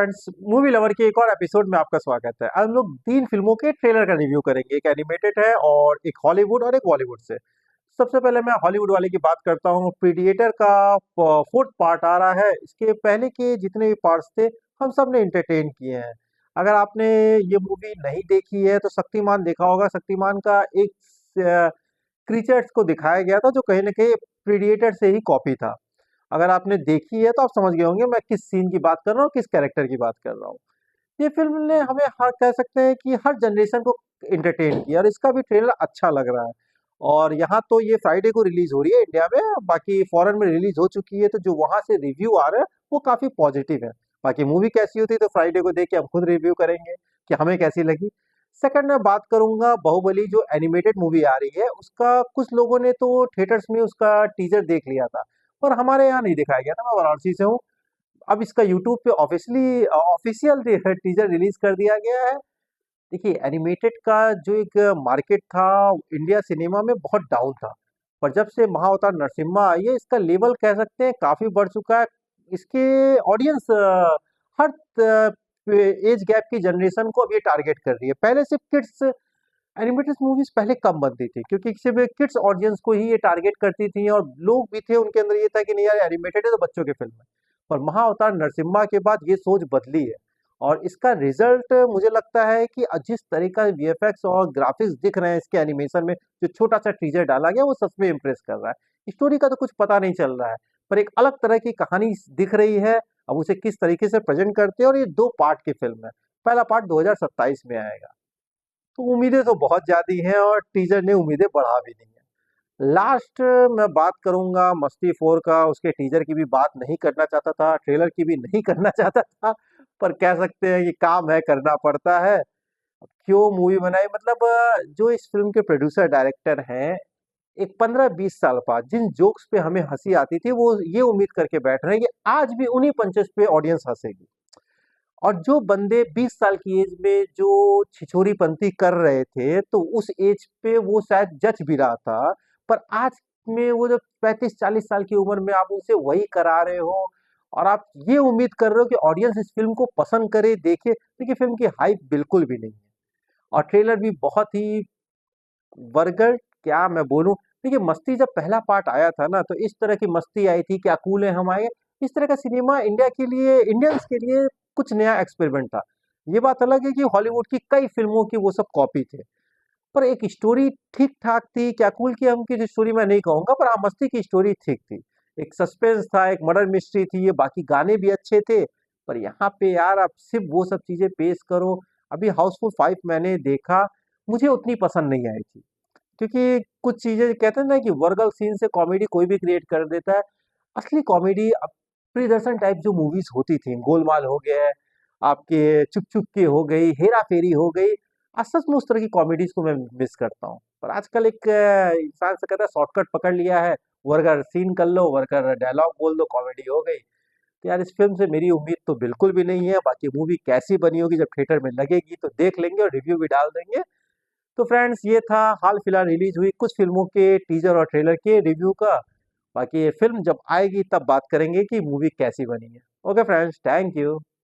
Friends, movie lover के एक और एपिसोड में आपका स्वागत है। आज हम लोग तीन फिल्मों के ट्रेलर का रिव्यू करेंगे। एक एनिमेटेड है और एक हॉलीवुड और एक बॉलीवुड से। सबसे पहले मैं हॉलीवुड वाले की बात करता हूँ। प्रीडिएटर का फोर्थ पार्ट आ रहा है। इसके पहले के जितने भी पार्ट्स थे हम सब ने इंटरटेन किए हैं। अगर आपने ये मूवी नहीं देखी है तो शक्तिमान देखा होगा। शक्तिमान का एक क्रीचर्स को दिखाया गया था जो कहीं ना कहीं प्रीडिएटर से ही कॉपी था। अगर आपने देखी है तो आप समझ गए होंगे मैं किस सीन की बात कर रहा हूँ, किस कैरेक्टर की बात कर रहा हूँ। ये फ़िल्म ने हमें हर कह सकते हैं कि हर जनरेशन को एंटरटेन किया और इसका भी ट्रेलर अच्छा लग रहा है। और यहाँ तो ये फ्राइडे को रिलीज़ हो रही है इंडिया में, बाकी फॉरेन में रिलीज़ हो चुकी है, तो जो वहाँ से रिव्यू आ रहा है वो काफ़ी पॉजिटिव है। बाकी मूवी कैसी होती है तो फ्राइडे को देख के हम खुद रिव्यू करेंगे कि हमें कैसी लगी। सेकंड मैं बात करूँगा बाहुबली जो एनिमेटेड मूवी आ रही है, उसका कुछ लोगों ने तो थिएटर्स में उसका टीज़र देख लिया था, पर हमारे यहाँ नहीं दिखाया गया था। मैं वाराणसी से हूँ। अब इसका यूट्यूब पे ऑफिशियल टीजर रिलीज कर दिया गया है। देखिए, एनिमेटेड का जो एक मार्केट था इंडिया सिनेमा में बहुत डाउन था, पर जब से महाअवतार नरसिम्हा आई है इसका लेवल कह सकते हैं काफी बढ़ चुका है। इसके ऑडियंस हर एज गैप की जनरेशन को अब ये टारगेट कर रही है। पहले सिर्फ किड्स एनिमेटेड मूवीज पहले कम बनती थी क्योंकि सिर्फ किड्स ऑडियंस को ही ये टारगेट करती थी और लोग भी थे उनके अंदर ये था कि नहीं यार एनिमेटेड है तो बच्चों की फिल्म है। पर महाअवतार नरसिम्हा के बाद ये सोच बदली है और इसका रिजल्ट मुझे लगता है कि जिस तरीका वीएफएक्स और ग्राफिक्स दिख रहे हैं इसके एनिमेशन में, जो छोटा सा टीजर डाला गया वो सच में इम्प्रेस कर रहा है। स्टोरी का तो कुछ पता नहीं चल रहा है, पर एक अलग तरह की कहानी दिख रही है। अब उसे किस तरीके से प्रेजेंट करते हैं, और ये 2 पार्ट की फिल्म है। पहला पार्ट 2027 में आएगा, तो उम्मीदें तो बहुत ज्यादा हैं और टीजर ने उम्मीदें बढ़ा भी दी हैं। लास्ट मैं बात करूंगा मस्ती 4 का। उसके टीजर की भी बात नहीं करना चाहता था, ट्रेलर की भी नहीं करना चाहता था, पर कह सकते हैं कि काम है, करना पड़ता है। अब क्यों मूवी बनाई, मतलब जो इस फिल्म के प्रोड्यूसर डायरेक्टर हैं, एक 15-20 साल बाद जिन जोक्स पे हमें हंसी आती थी वो ये उम्मीद करके बैठ रहे हैं कि आज भी उन्हीं पंचेस पे ऑडियंस हंसेगी। और जो बंदे 20 साल की एज में जो छिछोरीपंती कर रहे थे तो उस एज पे वो शायद जच भी रहा था, पर आज में वो जो 35-40 साल की उम्र में आप उनसे वही करा रहे हो और आप ये उम्मीद कर रहे हो कि ऑडियंस इस फिल्म को पसंद करे, देखे। देखिए, फिल्म की हाइप बिल्कुल भी नहीं है और ट्रेलर भी बहुत ही बर्गर, क्या मैं बोलूं। देखिए, मस्ती जब पहला पार्ट आया था ना तो इस तरह की मस्ती आई थी, क्या कूल है हम आए। इस तरह का सिनेमा इंडिया के लिए, इंडियंस के लिए कुछ नया एक्सपेरिमेंट था। ये बात अलग है कि हॉलीवुड की कई फिल्मों की वो सब कॉपी थे, पर एक स्टोरी ठीक ठाक थी। क्या कूल की हम की स्टोरी मैं नहीं कहूंगा, पर हाँ, मस्ती की स्टोरी ठीक थी। एक सस्पेंस था, एक मर्डर मिस्ट्री थी, ये बाकी गाने भी अच्छे थे। पर यहाँ पे यार आप सिर्फ वो सब चीजें पेश करो। अभी हाउसफुल 5 मैंने देखा, मुझे उतनी पसंद नहीं आई थी, क्योंकि कुछ चीजें कहते हैं ना कि वर्गल सीन से कॉमेडी कोई भी क्रिएट कर देता है। असली कॉमेडी अब प्रियदर्शन टाइप जो मूवीज होती थी, गोलमाल हो गया, आपके चुप चुप के हो गई, हेरा फेरी हो गई, सच में उस तरह की कॉमेडीज को मैं मिस करता हूँ। पर आजकल एक इंसान से कहता है शॉर्टकट पकड़ लिया है, वर्गर सीन कर लो, वर्गर डायलॉग बोल दो, कॉमेडी हो गई। तो यार इस फिल्म से मेरी उम्मीद तो बिल्कुल भी नहीं है। बाकी मूवी कैसी बनी होगी जब थिएटर में लगेगी तो देख लेंगे और रिव्यू भी डाल देंगे। तो फ्रेंड्स, ये था हाल फिलहाल रिलीज हुई कुछ फिल्मों के टीजर और ट्रेलर के रिव्यू का। बाकी ये फिल्म जब आएगी तब बात करेंगे कि मूवी कैसी बनी है। Okay friends, thank you.